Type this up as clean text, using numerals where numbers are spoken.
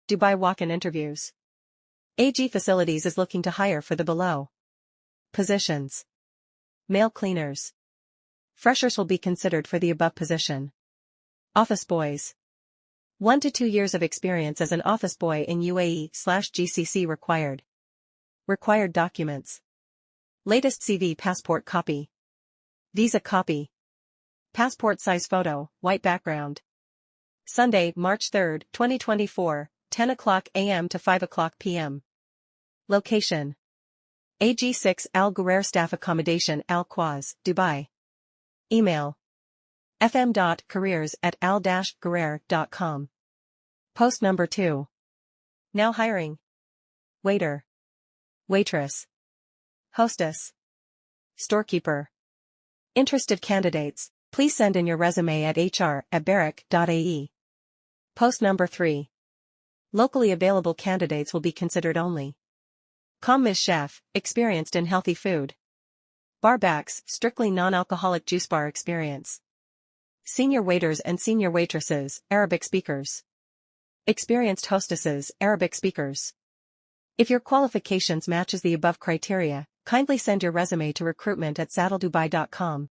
Dubai walk-in interviews. AG Facilities is looking to hire for the below positions. Male cleaners. Freshers will be considered for the above position. Office boys. 1 to 2 years of experience as an office boy in UAE/GCC required. Required documents. Latest CV, passport copy. Visa copy. Passport size photo, white background. Sunday, March 3, 2024, 10 o'clock a.m. to 5 o'clock p.m. Location. AG6 Al Ghurair Staff Accommodation Al Quaz, Dubai. Email. fm.careers@al-ghurair.com. Post number 2. Now hiring. Waiter. Waitress. Hostess. Storekeeper. Interested candidates, please send in your resume at hr@barak.ae. Post number 3. Locally available candidates will be considered only. Commis chef, experienced in healthy food. Barbacks, strictly non-alcoholic juice bar experience. Senior waiters and senior waitresses, Arabic speakers. Experienced hostesses, Arabic speakers. If your qualifications matches the above criteria, kindly send your resume to recruitment@saddledubai.com.